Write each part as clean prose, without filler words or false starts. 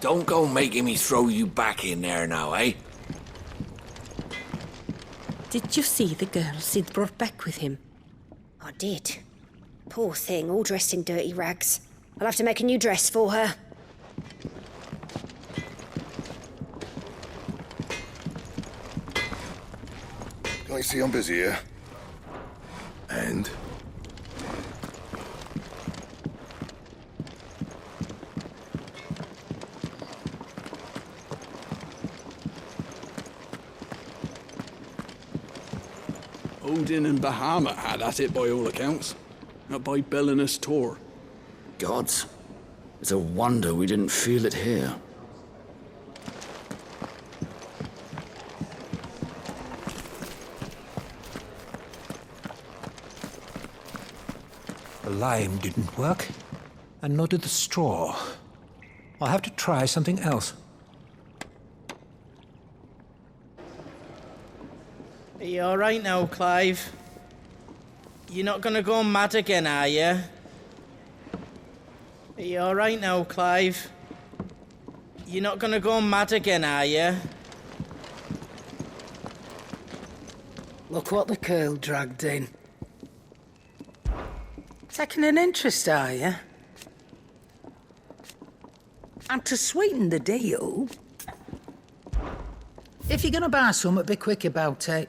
Don't go making me throw you back in there now, eh? Did you see the girl Sid brought back with him? I did. Poor thing, all dressed in dirty rags. I'll have to make a new dress for her. I see I'm busy here. And? Odin and Bahamut had at it by all accounts. Not by Belinus Tor. Gods. It's a wonder we didn't feel it here. The lime didn't work, and nor did the straw. I'll have to try something else. Are you alright now, Clive? You're not gonna go mad again, are you? Are you alright now, Clive? You're not gonna go mad again, are you? Look what the girl dragged in. Taking an interest, are you? And to sweeten the deal, if you're gonna buy something, be quick about it.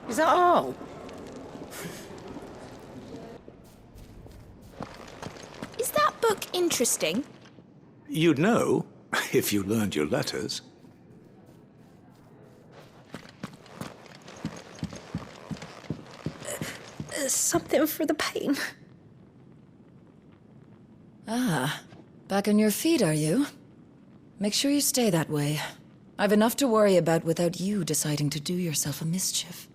Is that all? Is that book interesting? You'd know, if you learned your letters. Something for the pain. Ah, back on your feet, are you? Make sure you stay that way. I've enough to worry about without you deciding to do yourself a mischief.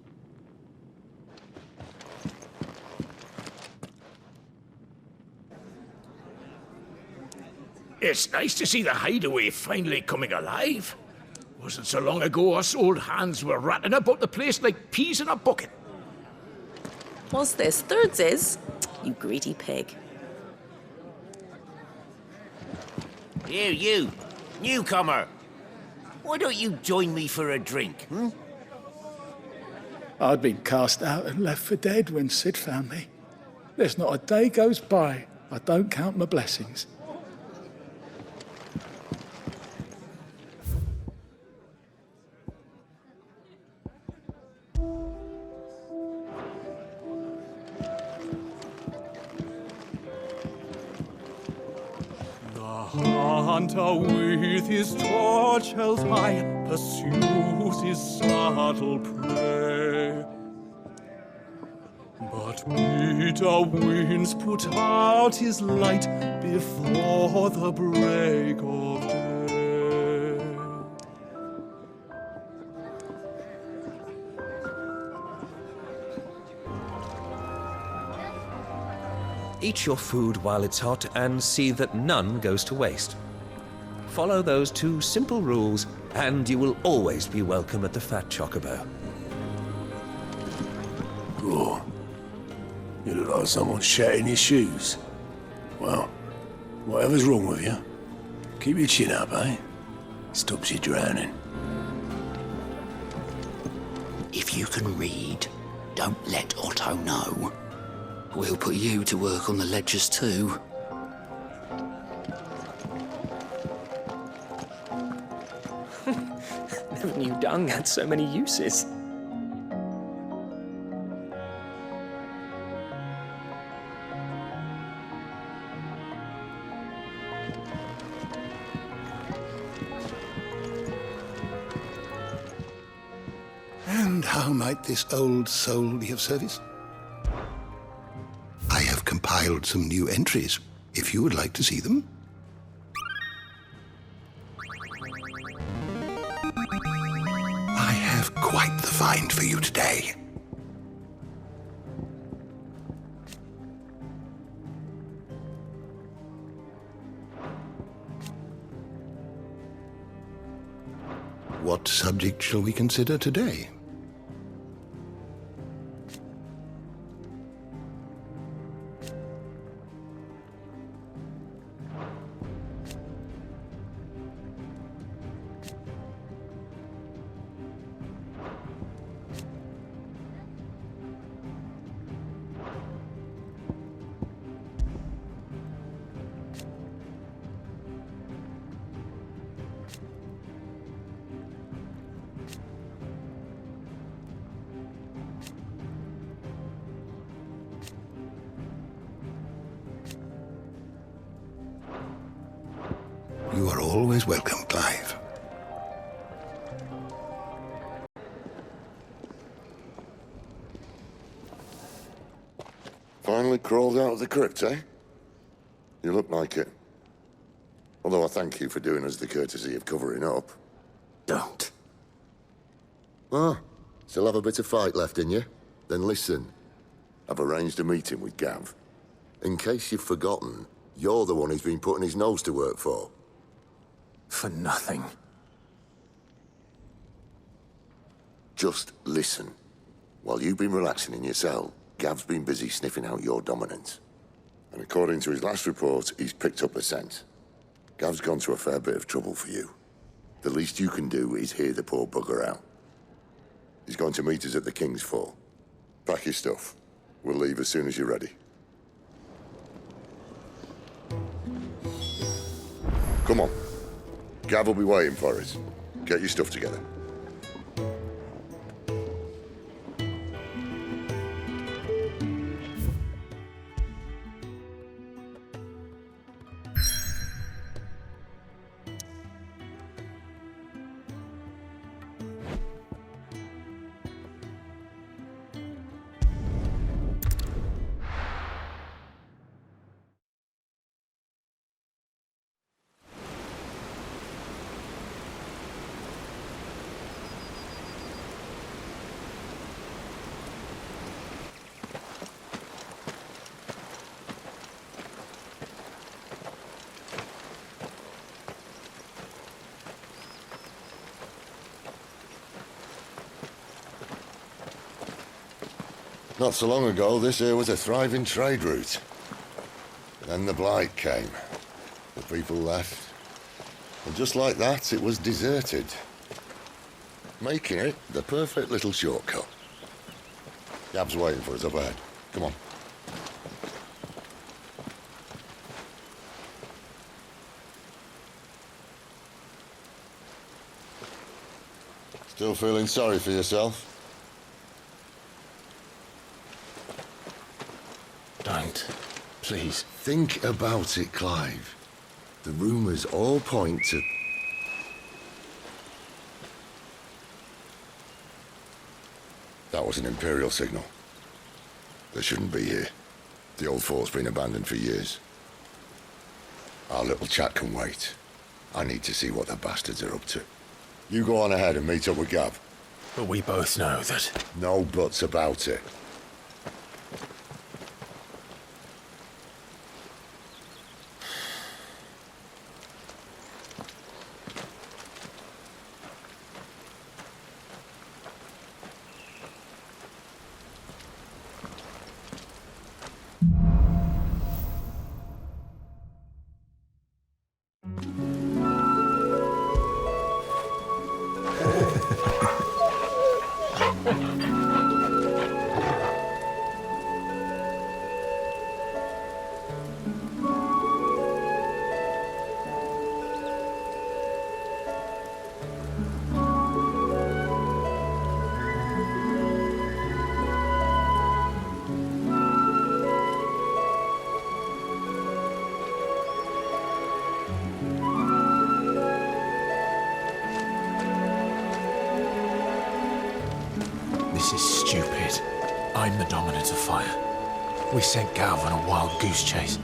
It's nice to see the hideaway finally coming alive. Wasn't so long ago us old hands were ratting about the place like peas in a bucket. What's this, thirdsies? You greedy pig. Here, you, newcomer. Why don't you join me for a drink, hmm? I'd been cast out and left for dead when Sid found me. There's not a day goes by I don't count my blessings. Hunter with his torch held high pursues his subtle prey. But bitter winds put out his light before the break of day. Eat your food while it's hot and see that none goes to waste. Follow those 2 simple rules, and you will always be welcome at the Fat Chocobo. Oh, you look like someone shat in his shoes. Well, whatever's wrong with you, keep your chin up, eh? Stops you drowning. If you can read, don't let Otto know. We'll put you to work on the ledgers too. Never knew dung had so many uses. And how might this old soul be of service? I have compiled some new entries, if you would like to see them. I have quite the find for you today. What subject shall we consider today? You are always welcome, Clive. Finally crawled out of the crypt, eh? You look like it. Although I thank you for doing us the courtesy of covering up. Don't. Ah, still have a bit of fight left in you? Then listen. I've arranged a meeting with Gav. In case you've forgotten, you're the one he's been putting his nose to work for. For nothing. Just listen. While you've been relaxing in your cell, Gav's been busy sniffing out your dominance. And according to his last report, he's picked up a scent. Gav's gone to a fair bit of trouble for you. The least you can do is hear the poor bugger out. He's going to meet us at the King's Fall. Pack your stuff. We'll leave as soon as you're ready. Come on. Gav will be waiting for us. Get your stuff together. Not so long ago, this here was a thriving trade route. Then the Blight came. The people left. And just like that, it was deserted. Making it the perfect little shortcut. Gav's waiting for us up ahead. Come on. Still feeling sorry for yourself? Don't. Please. Think about it, Clive. The rumours all point to... That was an Imperial signal. They shouldn't be here. The old fort's been abandoned for years. Our little chat can wait. I need to see what the bastards are up to. You go on ahead and meet up with Gav. But we both know that... No buts about it. This is stupid. I'm the dominant of fire. We sent Gav on a wild goose chase.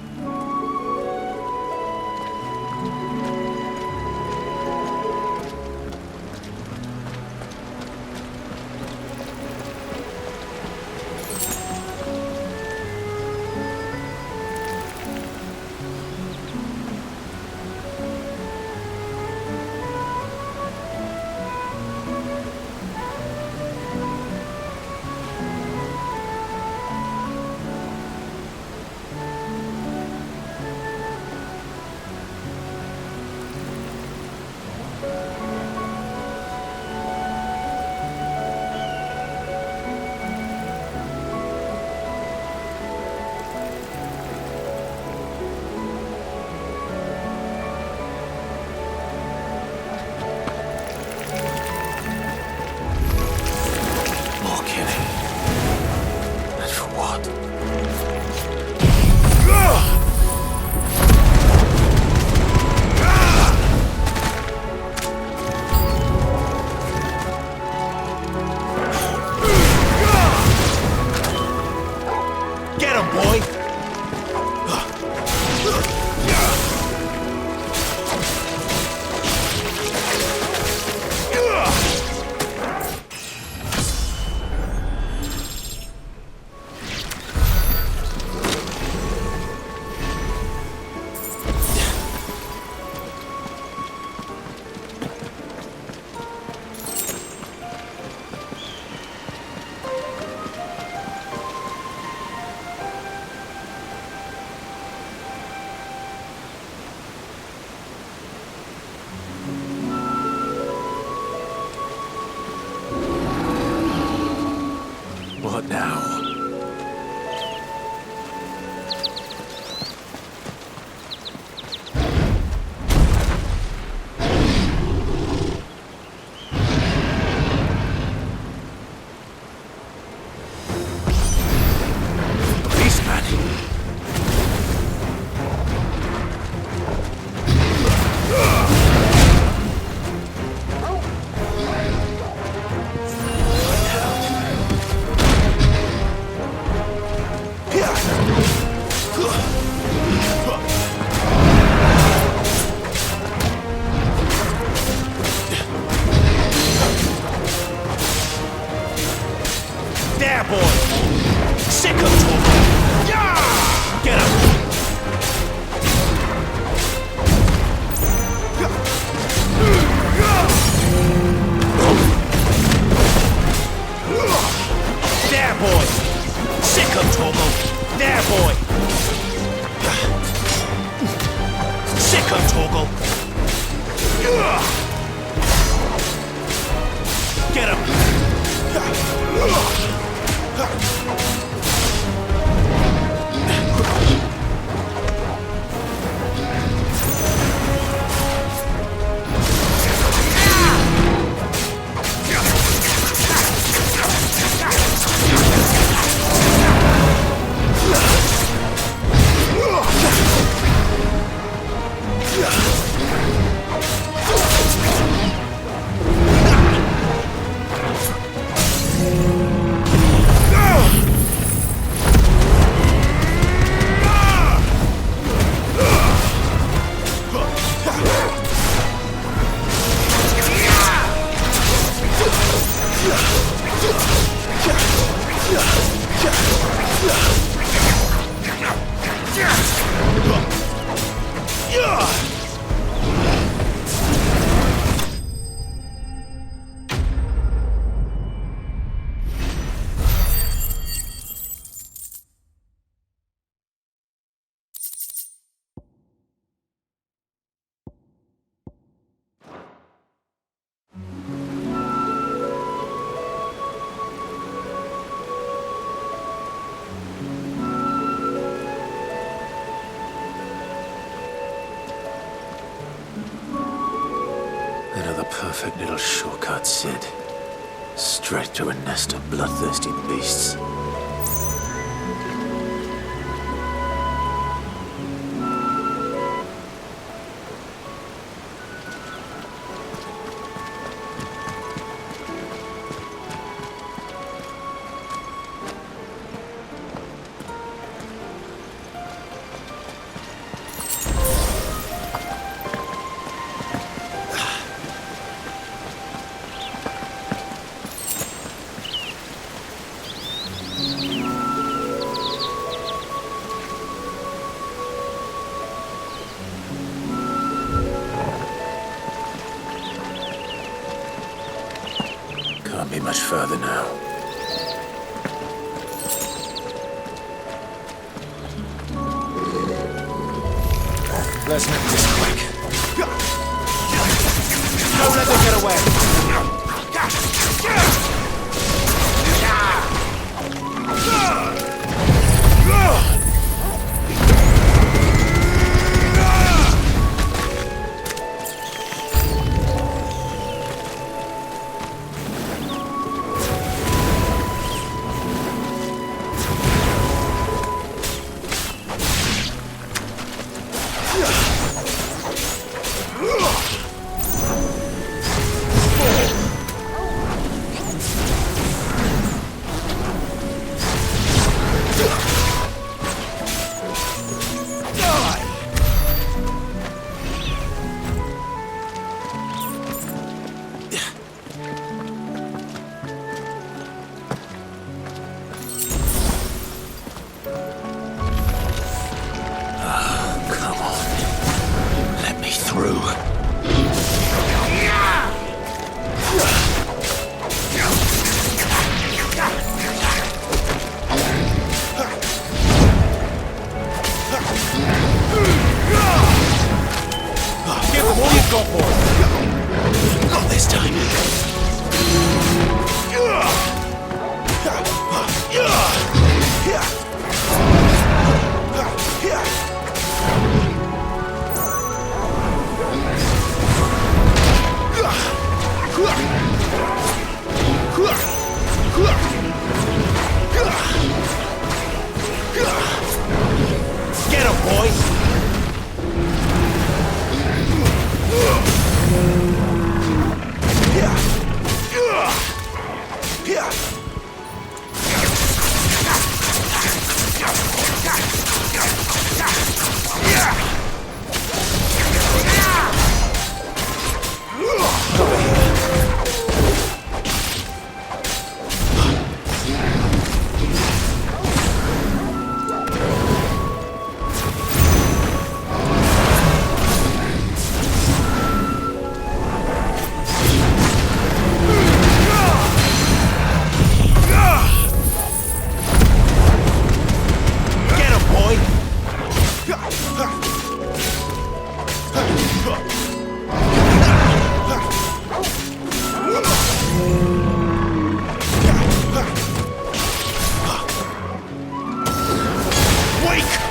Get him, boy! What now? There, boy! Sick of talking! Yeah! Get him! There, boy! Sick of talking! There, boy! Sick of Torgal! Get him! Another perfect little shortcut, Sid. Straight to a nest of bloodthirsty beasts. Can't be much further now. Let's make this quick. Don't let them get away.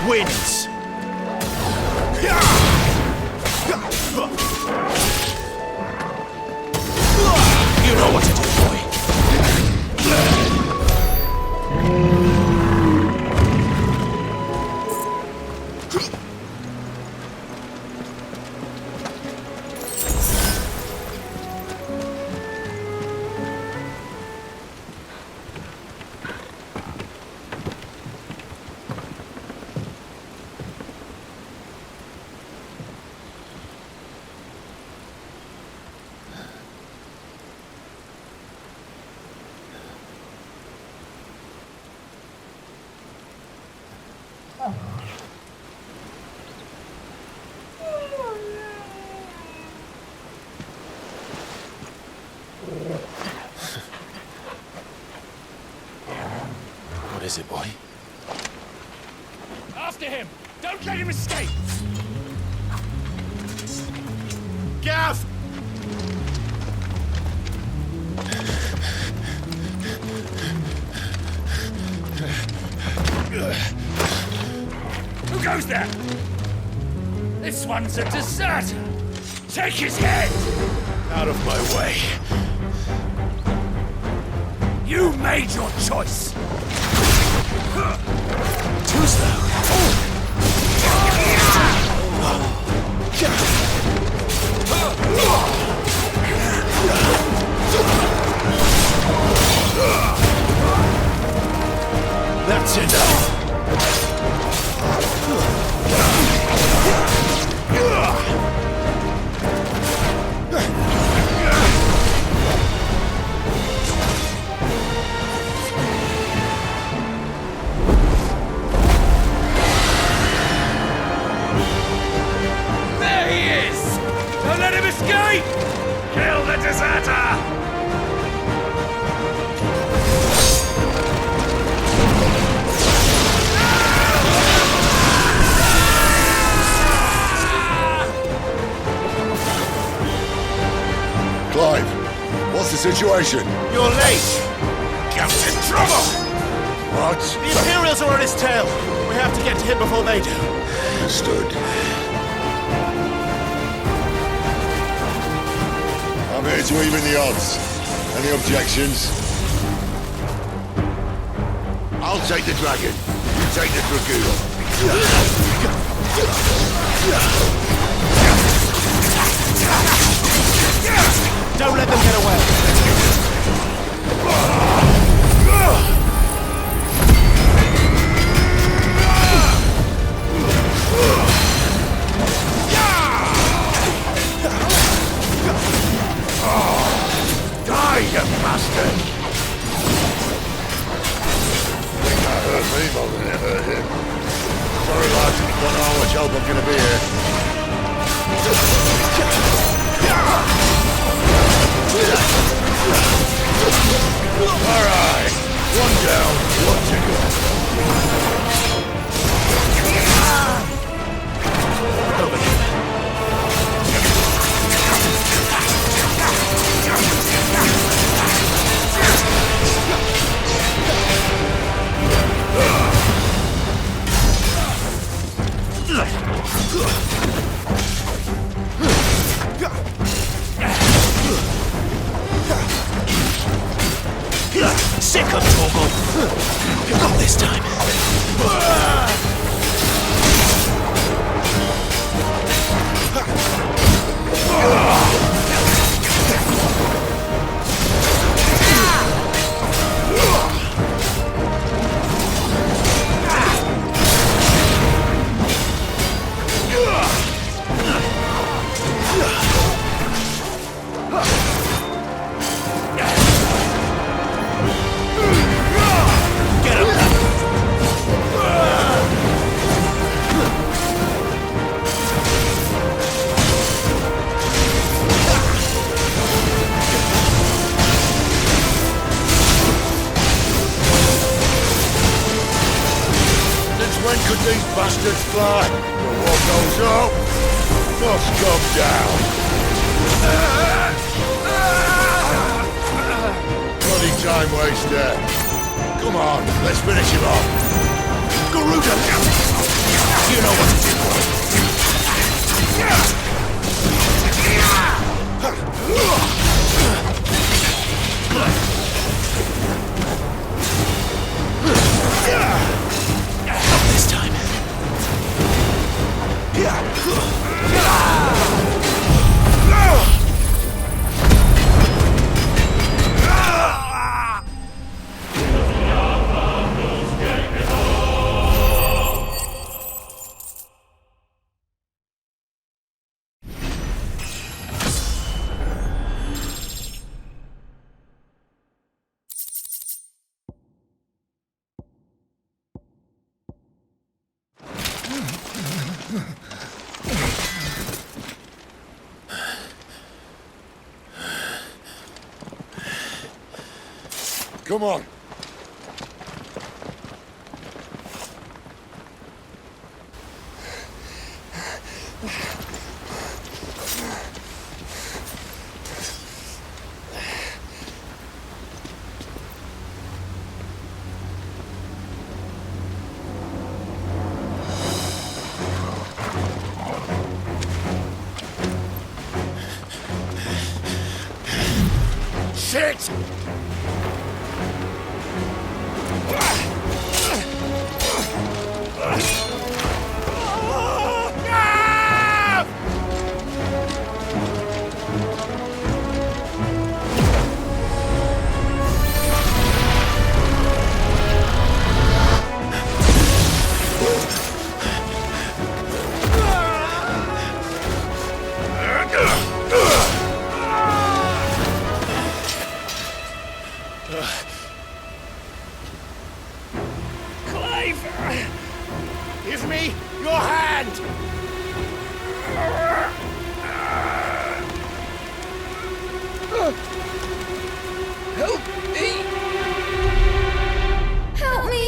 wins! You know what to do, boy. What is it, boy? After him! Don't let him escape! Gav! Who goes there? This one's a deserter! Take his head! Out of my way. You made your choice! Too slow. That's enough. There he is! Don't let him escape! Kill the deserter! Clive, what's the situation? You're late! Captain Trouble! What? The Imperials are on his tail! We have to get to him before they do. Understood. I'm here to even the odds. Any objections? I'll take the dragon. You take the dragoon. Don't let them get away! Die, you bastard! Think that hurt me more than it hurt him. Sorry, lad. Don't know how much help I'm gonna be here. Alright, one down, one to go. Over here. Sick of Torgal! Not this time! When could these bastards fly? But what goes up must come down. Bloody time waster. Come on, let's finish him off. Garuda! You know what to do. Not this time. Come on. Shit! Give me your hand! Help me! Help me!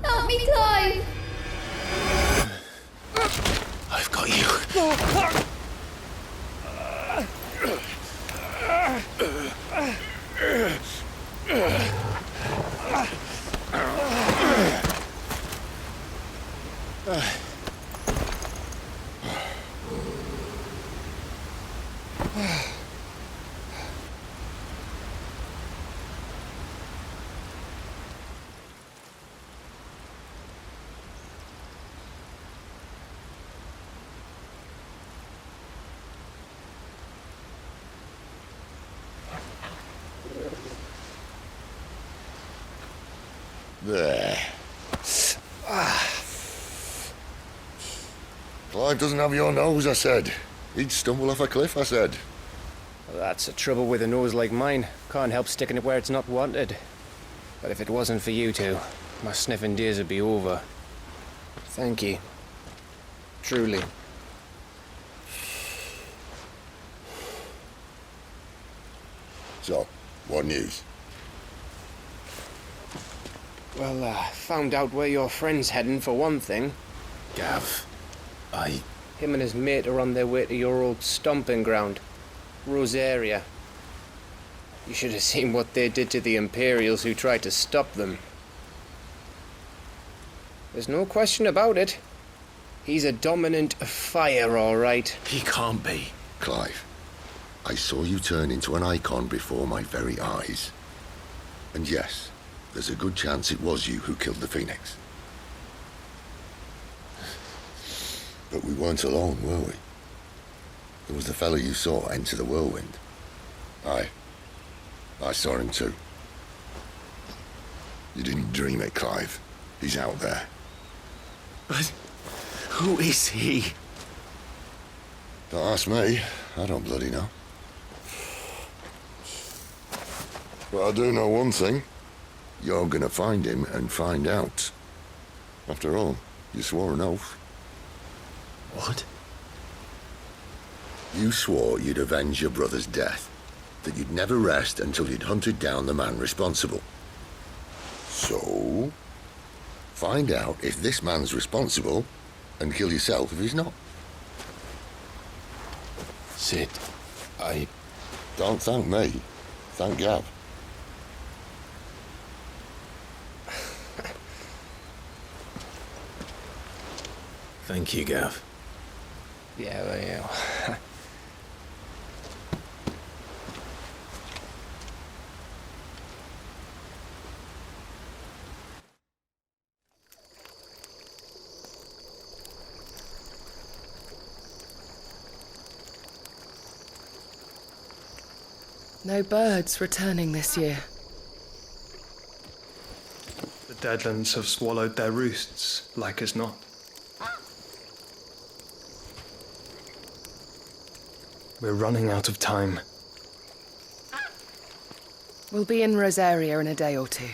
Help me, Clive! I've got you. There. Clive doesn't have your nose, I said. He'd stumble off a cliff, I said. Well, that's the trouble with a nose like mine. Can't help sticking it where it's not wanted. But if it wasn't for you two, my sniffing days would be over. Thank you. Truly. So, what news? Well, found out where your friend's heading, for one thing. Gav, Him and his mate are on their way to your old stomping ground, Rosaria. You should have seen what they did to the Imperials who tried to stop them. There's no question about it. He's a dominant fire, all right. He can't be. Clive, I saw you turn into an icon before my very eyes. And yes, there's a good chance it was you who killed the Phoenix. But we weren't alone, were we? There was the fellow you saw enter the whirlwind. I saw him too. You didn't dream it, Clive. He's out there. But who is he? Don't ask me. I don't bloody know. But I do know one thing. You're gonna find him and find out. After all, you swore an oath. What? You swore you'd avenge your brother's death. That you'd never rest until you'd hunted down the man responsible. So, find out if this man's responsible and kill yourself if he's not. Sid, Don't thank me. Thank Gav. Thank you, Gav. Yeah, well, yeah. No birds returning this year. The Deadlands have swallowed their roosts, like as not. We're running out of time. We'll be in Rosaria in a day or two.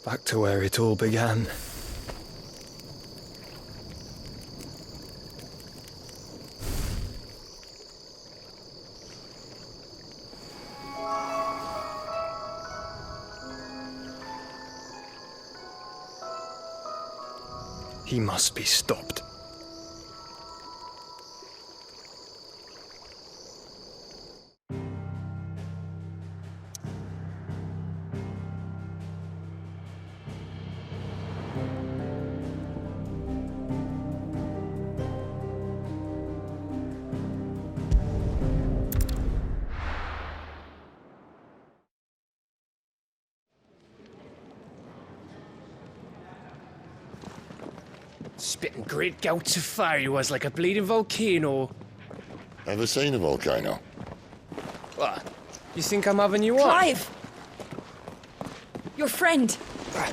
Back to where it all began. He must be stopped. Spitting great gouts of fire he was, like a bleeding volcano. Ever seen a volcano? What? You think I'm having you on? Clive! Your friend.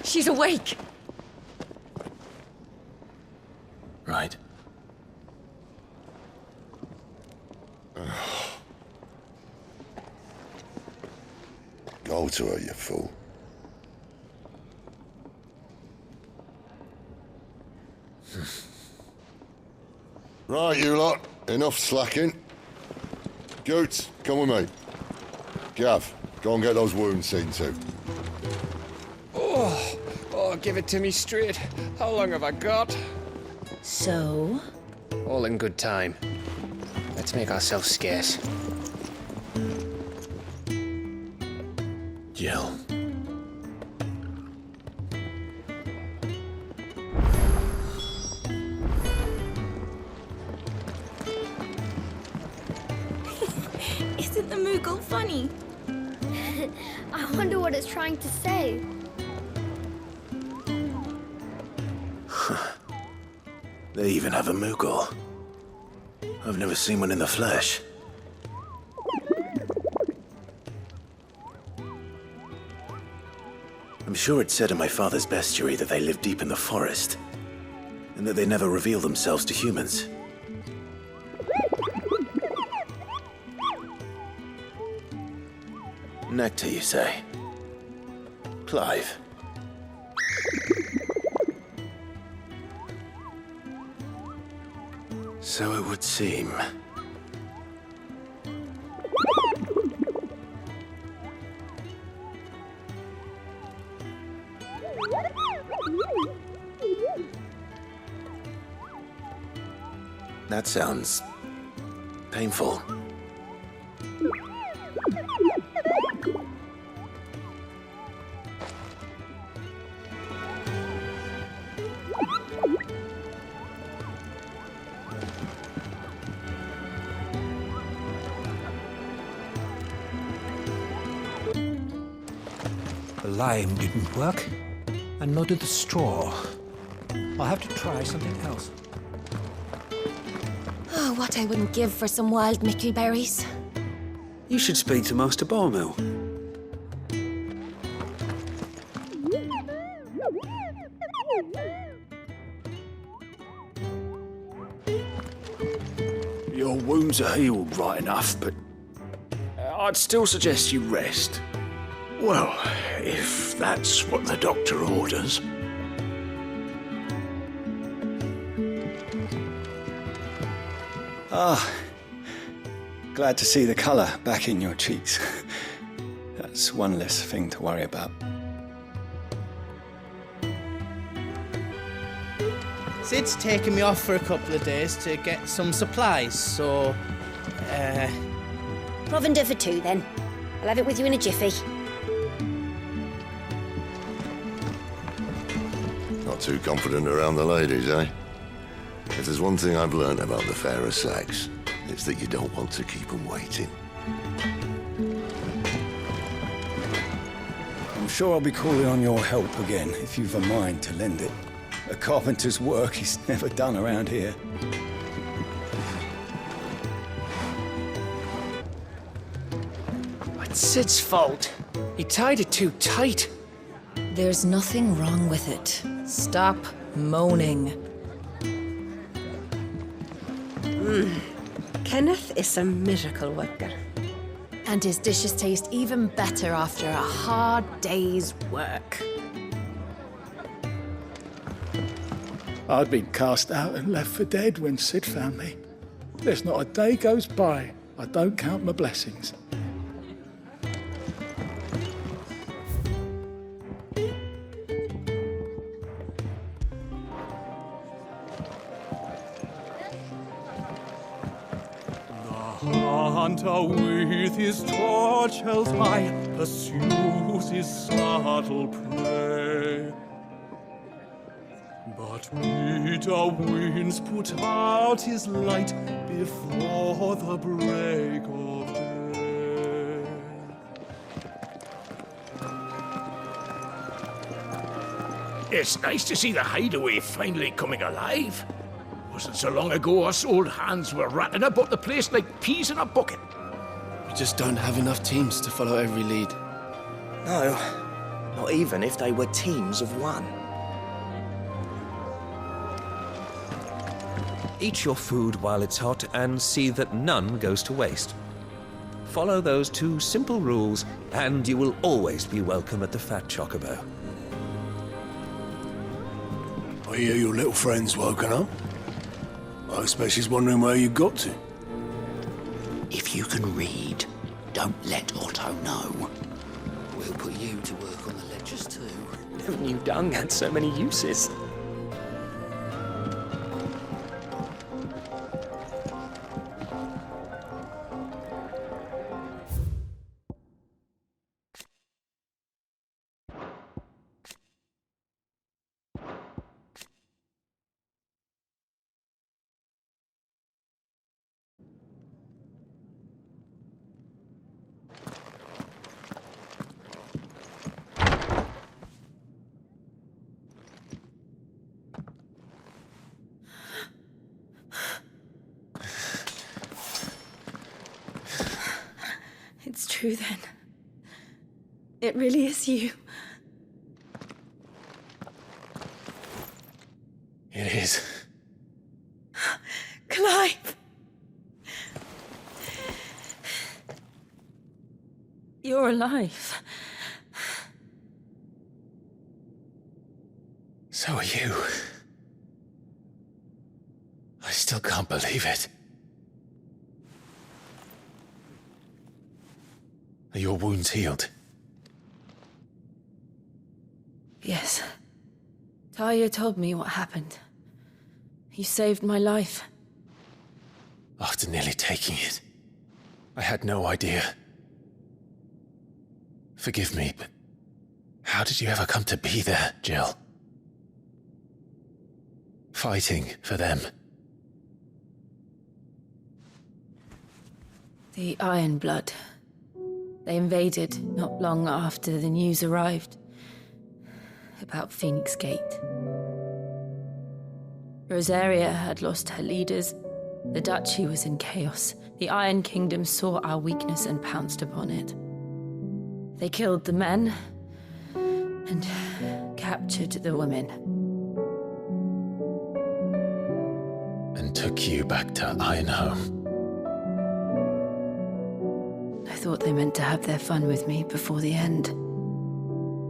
She's awake. Right. Go to her, you fool. Right, you lot. Enough slacking. Goots, come with me. Gav, go and get those wounds seen to. Oh, give it to me straight. How long have I got? So? All in good time. Let's make ourselves scarce. Jill. Isn't the Moogle funny? I wonder what it's trying to say. They even have a Moogle. I've never seen one in the flesh. I'm sure it said in my father's bestiary that they live deep in the forest, and that they never reveal themselves to humans. Nectar, you say? Clive. So it would seem. That sounds painful. The lime didn't work, and nor did the straw. I'll have to try something else. Oh, what I wouldn't give for some wild mickleberries. You should speak to Master Barmill. Your wounds are healed right enough, but I'd still suggest you rest. Well, if that's what the doctor orders. Ah, glad to see the colour back in your cheeks. That's one less thing to worry about. Sid's taken me off for a couple of days to get some supplies, so Provender for 2, then. I'll have it with you in a jiffy. Not too confident around the ladies, eh? If there's one thing I've learned about the fairer sex, it's that you don't want to keep them waiting. I'm sure I'll be calling on your help again, if you've a mind to lend it. A carpenter's work is never done around here. It's Sid's fault. He tied it too tight. There's nothing wrong with it. Stop moaning. Kenneth is a miracle worker. And his dishes taste even better after a hard day's work. I'd been cast out and left for dead when Sid found me. There's not a day goes by I don't count my blessings. Hunter with his torch held high pursues his subtle prey. But bitter winds put out his light before the break of day. It's nice to see the hideaway finally coming alive. Wasn't so long ago us old hands were ratting about the place like peas in a bucket. We just don't have enough teams to follow every lead. No, not even if they were teams of one. Eat your food while it's hot and see that none goes to waste. Follow those 2 simple rules and you will always be welcome at the Fat Chocobo. I hear your little friend's woken up. I expect she's wondering where you got to. If you can read, don't let Otto know. We'll put you to work on the ledgers too. Never knew dung had so many uses. It's true then. It really is you. It is. Clive! You're alive. So are you. I still can't believe it. Are your wounds healed? Yes. Talia told me what happened. You saved my life. After nearly taking it, I had no idea. Forgive me, but how did you ever come to be there, Jill? Fighting for them. The Iron Blood. They invaded not long after the news arrived about Phoenix Gate. Rosaria had lost her leaders. The Duchy was in chaos. The Iron Kingdom saw our weakness and pounced upon it. They killed the men and captured the women. And took you back to Ironhome. I thought they meant to have their fun with me before the end.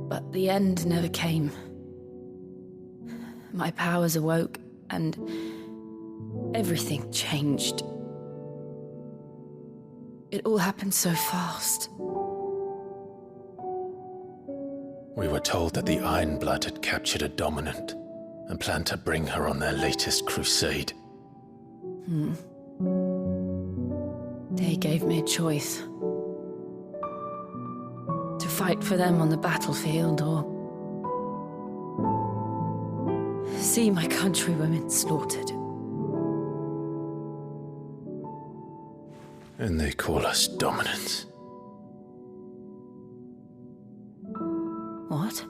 But the end never came. My powers awoke, and everything changed. It all happened so fast. We were told that the Iron Blood had captured a dominant and planned to bring her on their latest crusade. They gave me a choice. To fight for them on the battlefield or see my countrywomen slaughtered. And they call us dominants. What?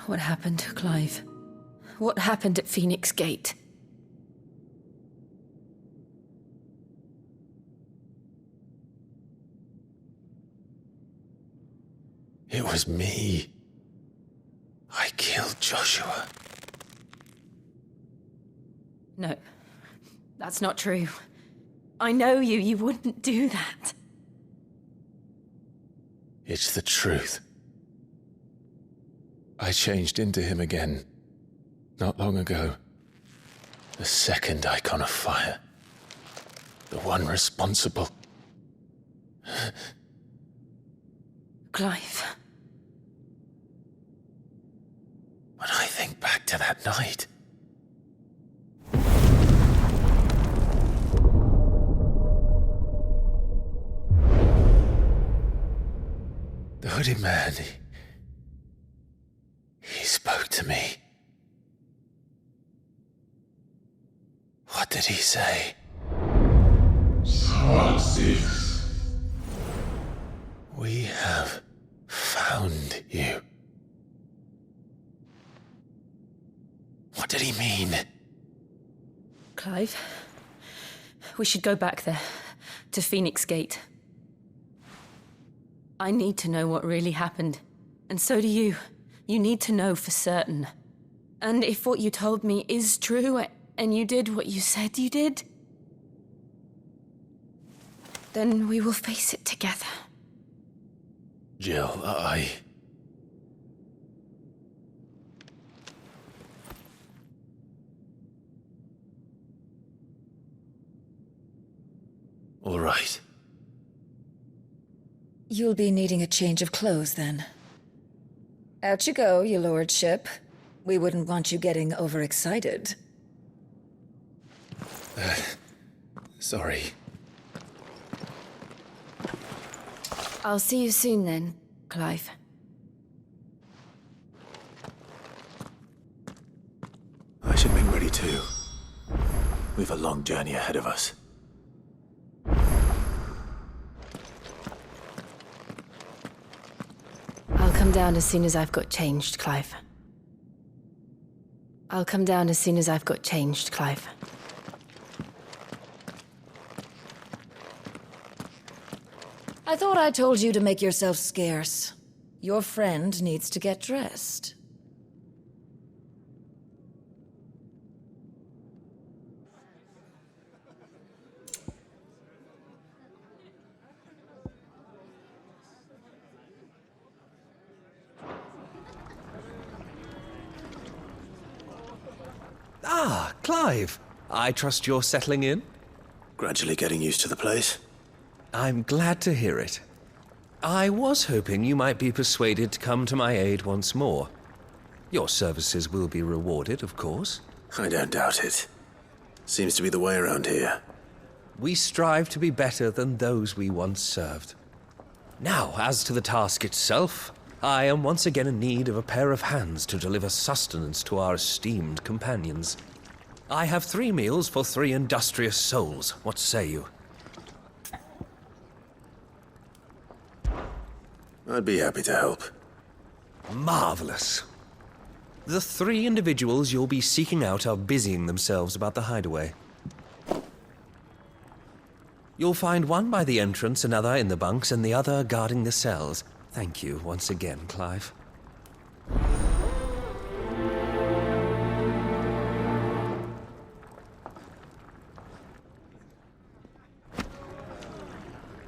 What happened, Clive? What happened at Phoenix Gate? It was me. I killed Joshua. No, that's not true. I know you. You wouldn't do that. It's the truth. I changed into him again, not long ago. The second icon of fire. The one responsible. Clive. When I think back to that night... The hooded man, he spoke to me. What did he say? Francis. We have found you. What did he mean? Clive, we should go back there, to Phoenix Gate. I need to know what really happened. And so do you. You need to know for certain. And if what you told me is true, and you did what you said you did, then we will face it together. Jill, All right. You'll be needing a change of clothes, then. Out you go, your lordship. We wouldn't want you getting overexcited. Sorry. I'll see you soon then, Clive. I should be ready too. We've a long journey ahead of us. I'll come down as soon as I've got changed, Clive. I'll come down as soon as I've got changed, Clive. I thought I told you to make yourself scarce. Your friend needs to get dressed. Ah, Clive. I trust you're settling in? Gradually getting used to the place. I'm glad to hear it. I was hoping you might be persuaded to come to my aid once more. Your services will be rewarded, of course. I don't doubt it. Seems to be the way around here. We strive to be better than those we once served. Now, as to the task itself, I am once again in need of a pair of hands to deliver sustenance to our esteemed companions. I have 3 meals for 3 industrious souls. What say you? I'd be happy to help. Marvelous. The 3 individuals you'll be seeking out are busying themselves about the hideaway. You'll find one by the entrance, another in the bunks, and the other guarding the cells. Thank you once again, Clive.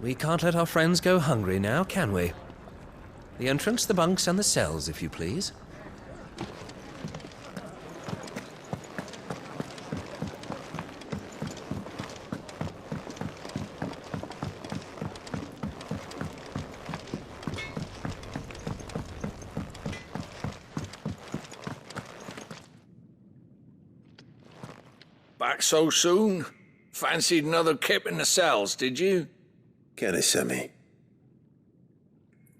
We can't let our friends go hungry now, can we? The entrance, the bunks, and the cells, if you please. Back so soon? Fancied another kip in the cells, did you? Kenneth sent me.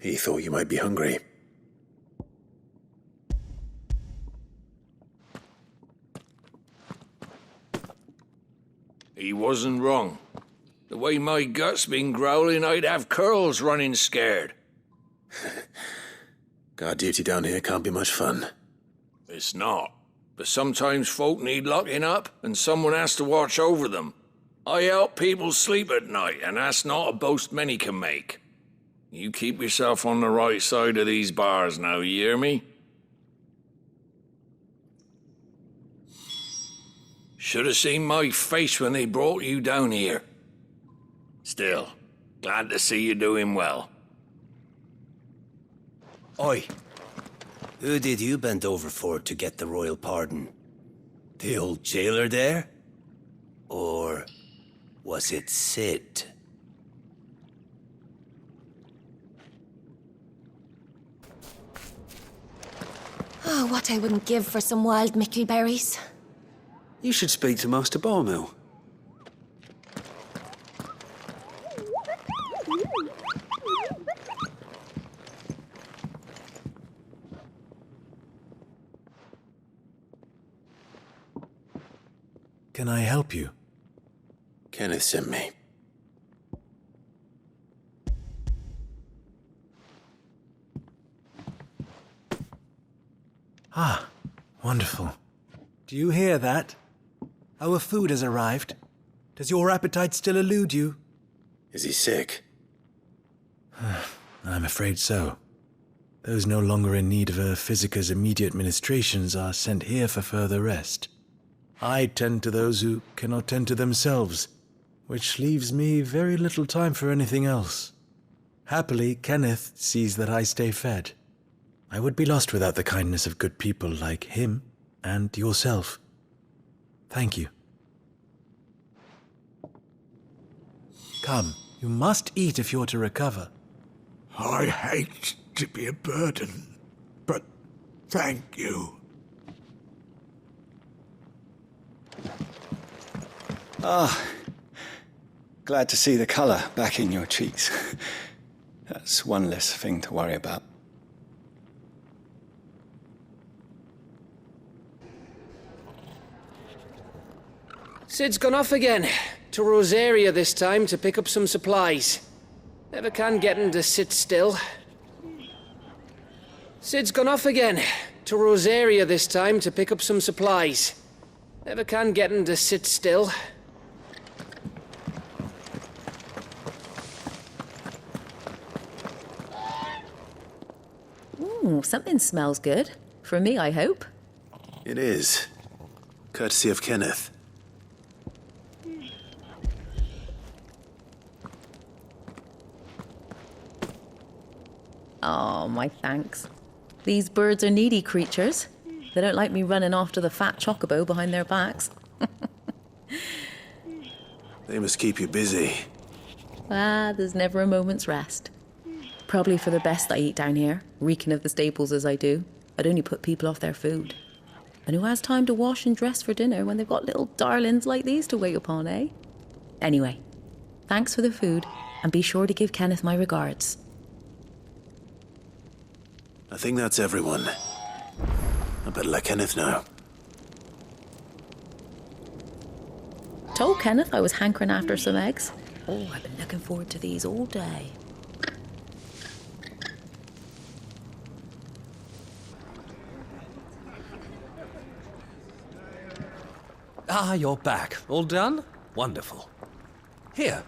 He thought you might be hungry. He wasn't wrong. The way my gut's been growling, I'd have curls running scared. Guard duty down here can't be much fun. It's not. But sometimes folk need locking up, and someone has to watch over them. I help people sleep at night, and that's not a boast many can make. You keep yourself on the right side of these bars now, you hear me? Should have seen my face when they brought you down here. Still, glad to see you doing well. Oi. Who did you bend over for to get the royal pardon? The old jailer there? Or was it Sid? Oh, what I wouldn't give for some wild mickleberries. You should speak to Master Barmill. Can I help you? Kenneth sent me. Ah, wonderful. Do you hear that? Our food has arrived. Does your appetite still elude you? Is he sick? I'm afraid so. Those no longer in need of a Physica's immediate ministrations are sent here for further rest. I tend to those who cannot tend to themselves, which leaves me very little time for anything else. Happily, Kenneth sees that I stay fed. I would be lost without the kindness of good people like him and yourself. Thank you. Come, you must eat if you're to recover. I hate to be a burden, but thank you. Ah, glad to see the colour back in your cheeks. That's one less thing to worry about. Sid's gone off again. To Rosaria this time to pick up some supplies. Never can get him to sit still. Sid's gone off again. To Rosaria this time to pick up some supplies. Never can get him to sit still. Ooh, something smells good. For me, I hope. It is. Courtesy of Kenneth. Oh, my thanks. These birds are needy creatures. They don't like me running after the fat chocobo behind their backs. They must keep you busy. There's never a moment's rest. Probably for the best I eat down here, reeking of the staples as I do. I'd only put people off their food. And who has time to wash and dress for dinner when they've got little darlings like these to wait upon, eh? Anyway, thanks for the food, and be sure to give Kenneth my regards. I think that's everyone. I better let Kenneth know. Told Kenneth I was hankering after some eggs. Oh, I've been looking forward to these all day. Ah, you're back. All done? Wonderful. Here,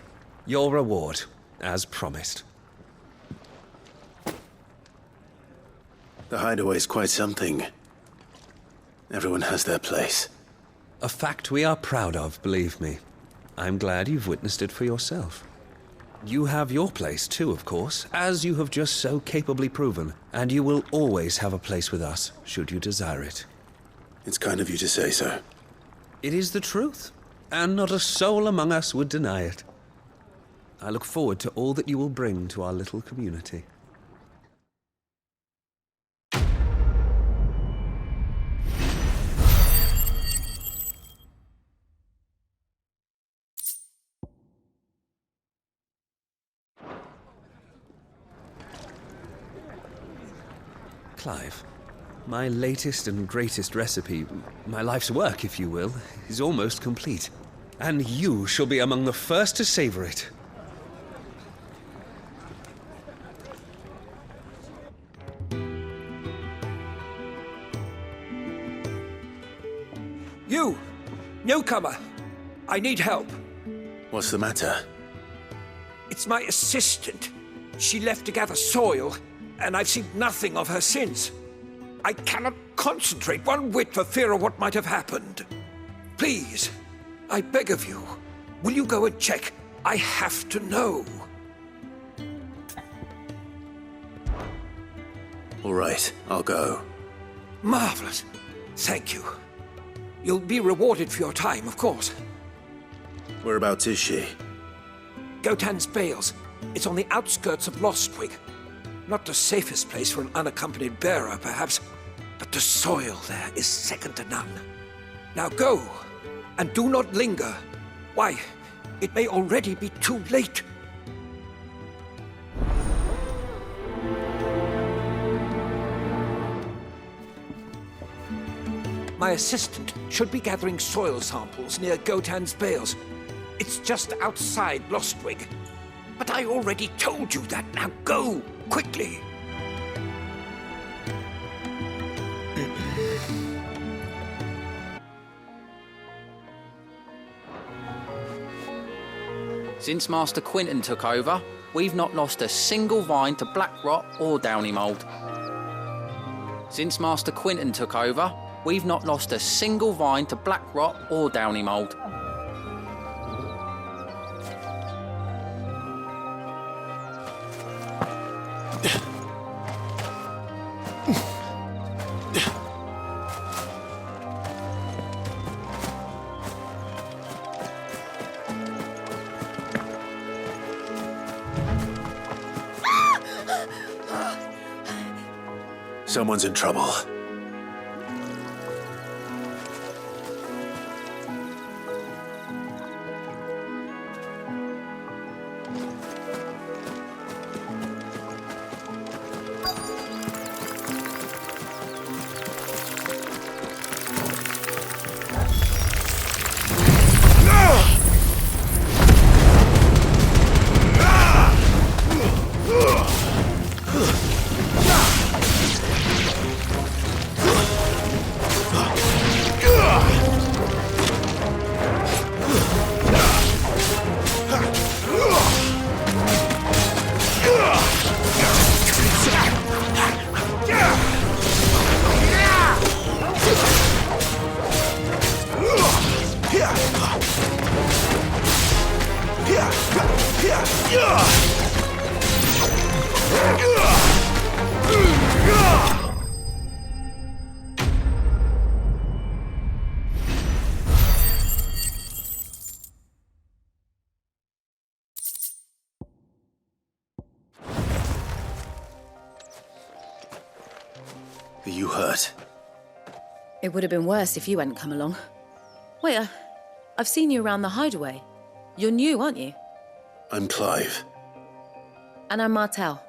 your reward, as promised. The hideaway's quite something. Everyone has their place. A fact we are proud of, believe me. I'm glad you've witnessed it for yourself. You have your place too, of course, as you have just so capably proven, and you will always have a place with us, should you desire it. It's kind of you to say so. It is the truth, and not a soul among us would deny it. I look forward to all that you will bring to our little community. Clive, my latest and greatest recipe, my life's work, if you will, is almost complete. And you shall be among the first to savor it. You! Newcomer! I need help. What's the matter? It's my assistant. She left to gather soil, and I've seen nothing of her since. I cannot concentrate one whit for fear of what might have happened. Please, I beg of you, will you go and check? I have to know. All right, I'll go. Marvelous. Thank you. You'll be rewarded for your time, of course. Whereabouts is she? Gotan's Bales. It's on the outskirts of Lostwig. Not the safest place for an unaccompanied bearer, perhaps, but the soil there is second to none. Now go, and do not linger. Why, it may already be too late. My assistant should be gathering soil samples near Gotan's Bales. It's just outside Lostwig. But I already told you that. Now go, quickly. Since Master Quinton took over, we've not lost a single vine to black rot or downy mould. Since Master Quinton took over, we've not lost a single vine to black rot or downy mould. Someone's in trouble. Are you hurt? It would have been worse if you hadn't come along. Wait, I've seen you around the hideaway. You're new, aren't you? I'm Clive. And I'm Martel.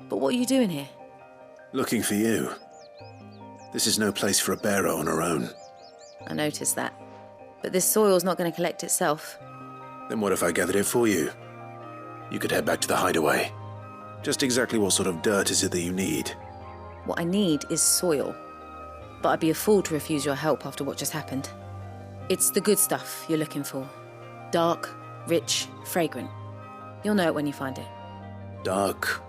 But what are you doing here? Looking for you. This is no place for a bearer on her own. I noticed that. But this soil's not going to collect itself. Then what if I gathered it for you? You could head back to the hideaway. Just exactly what sort of dirt is it that you need? What I need is soil. But I'd be a fool to refuse your help after what just happened. It's the good stuff you're looking for. Dark, rich, fragrant. You'll know it when you find it. Dark,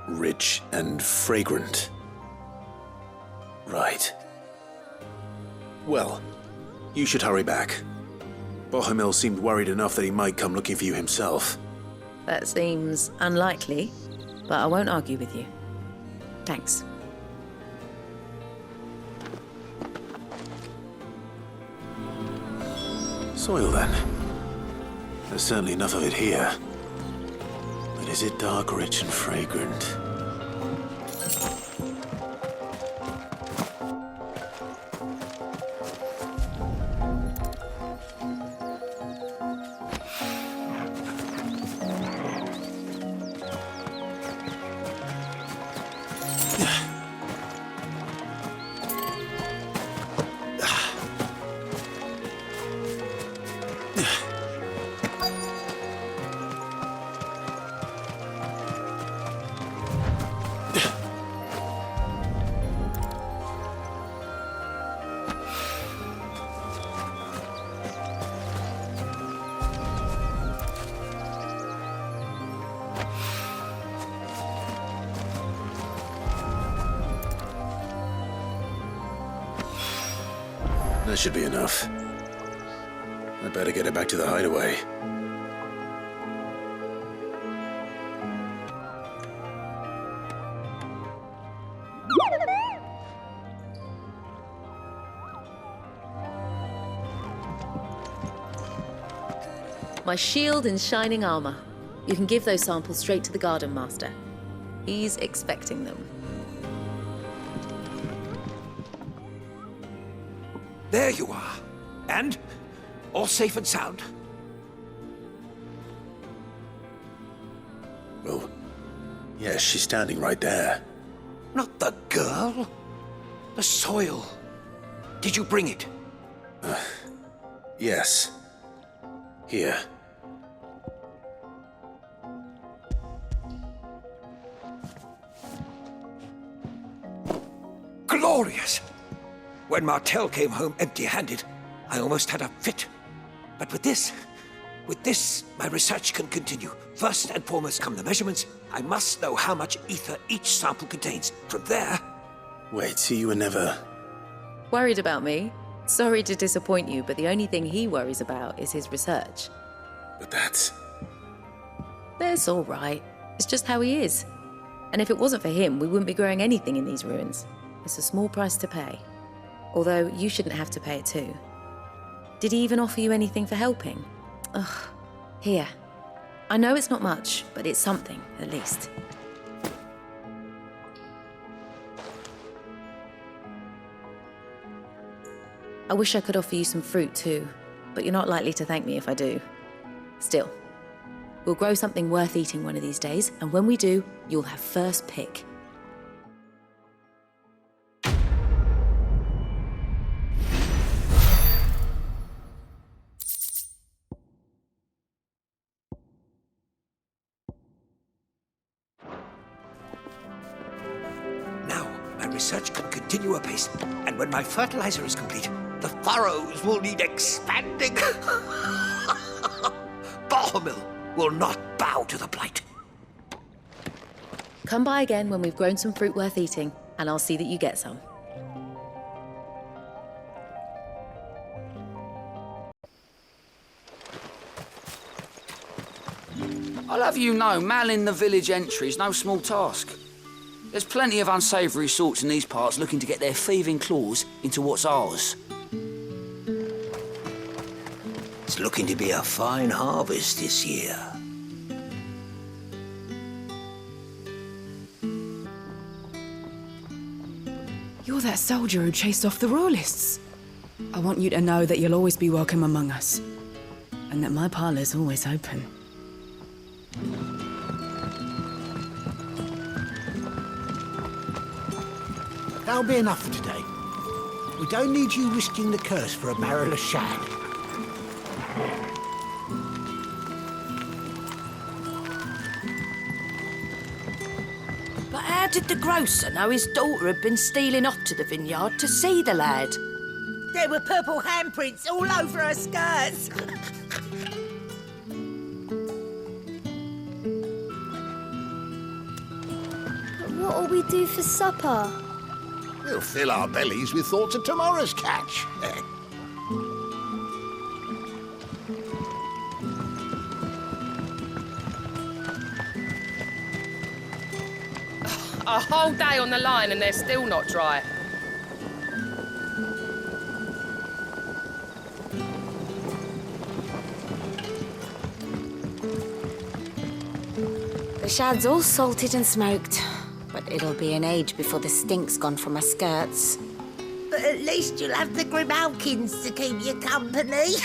rich, and fragrant. Right. Well, you should hurry back. Bohemil seemed worried enough that he might come looking for you himself. That seems unlikely, but I won't argue with you. Thanks. Soil, then. There's certainly enough of it here. But is it dark, rich, and fragrant? That should be enough. I better get it back to the hideaway. My shield and shining armor. You can give those samples straight to the Garden Master. He's expecting them. There you are. And? All safe and sound? Oh, yes, she's standing right there. Not the girl. The soil. Did you bring it? Yes. Here. Glorious! When Martel came home empty-handed, I almost had a fit. But with this, my research can continue. First and foremost come the measurements. I must know how much ether each sample contains. From there... Wait, so you were never... Worried about me? Sorry to disappoint you, but the only thing he worries about is his research. But that's all right. It's just how he is. And if it wasn't for him, we wouldn't be growing anything in these ruins. It's a small price to pay. Although, you shouldn't have to pay it too. Did he even offer you anything for helping? Ugh. Here. I know it's not much, but it's something, at least. I wish I could offer you some fruit too, but you're not likely to thank me if I do. Still, we'll grow something worth eating one of these days, and when we do, you'll have first pick. Research can continue apace, and when my fertilizer is complete, the furrows will need expanding. Bahamil will not bow to the blight. Come by again when we've grown some fruit worth eating, and I'll see that you get some. I'll have you know, manning the village entry is no small task. There's plenty of unsavoury sorts in these parts looking to get their thieving claws into what's ours. It's looking to be a fine harvest this year. You're that soldier who chased off the royalists. I want you to know that you'll always be welcome among us, and that my parlour's always open. That'll be enough for today. We don't need you risking the curse for a barrel of shad. But how did the grocer know his daughter had been stealing off to the vineyard to see the lad? There were purple handprints all over her skirts. What'll we do for supper? We'll fill our bellies with thoughts of tomorrow's catch. A whole day on the line and they're still not dry. The shad's all salted and smoked, but it'll be an age before the stink's gone from her skirts. But at least you'll have the Grimalkins to keep you company.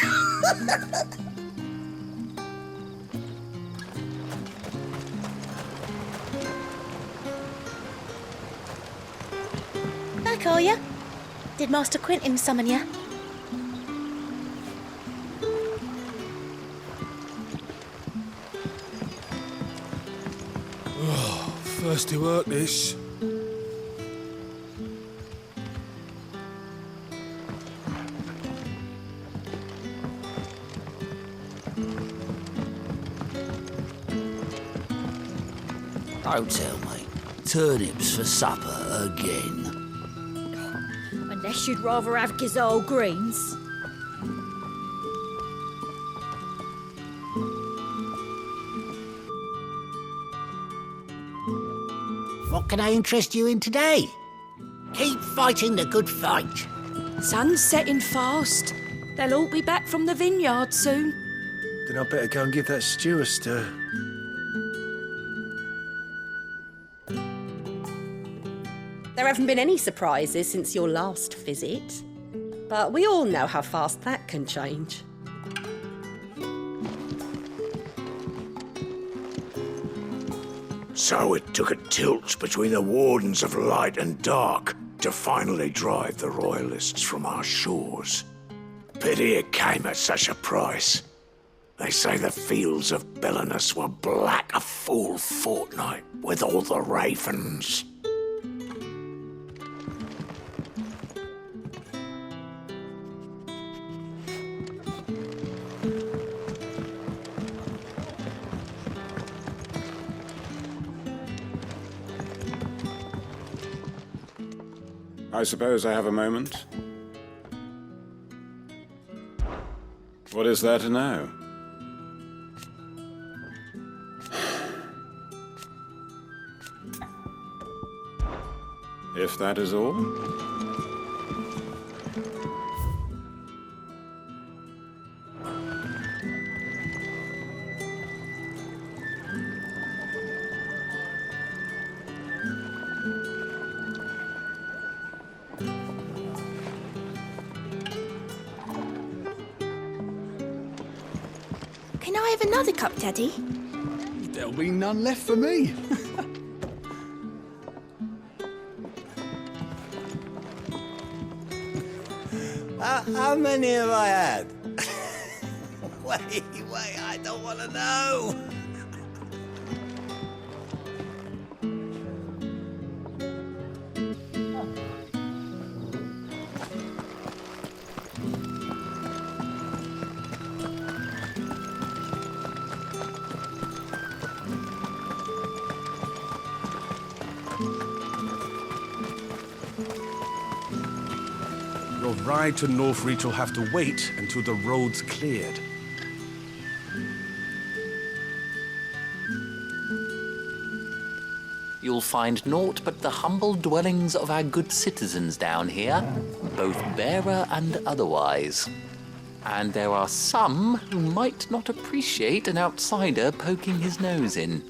Back, are you? Did Master Quentin summon you? Oh, thirsty work, this. Don't tell me. Turnips for supper again. I Guess you'd rather have Gazelle greens. What can I interest you in today? Keep fighting the good fight. Sun's setting fast. They'll all be back from the vineyard soon. Then I better go and give that stew a stir. There haven't been any surprises since your last visit, but we all know how fast that can change. So it took a tilt between the Wardens of Light and Dark to finally drive the Royalists from our shores. Pity it came at such a price. They say the fields of Belenus were black a full fortnight with all the ravens. I suppose I have a moment. What is there to know? If that is all? Can I have another cup, Daddy? There'll be none left for me. How many have I had? Wait, I don't want to know. Your ride to Northreach will have to wait until the road's cleared. You'll find naught but the humble dwellings of our good citizens down here, both bearer and otherwise. And there are some who might not appreciate an outsider poking his nose in.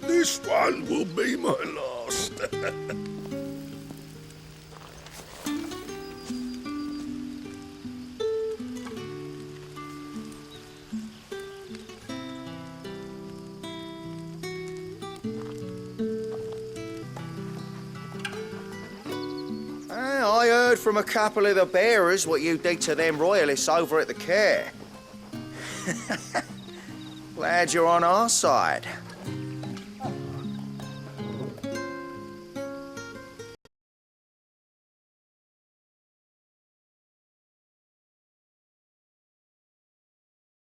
This one will be my last. I heard from a couple of the bearers what you did to them royalists over at the care. Glad you're on our side.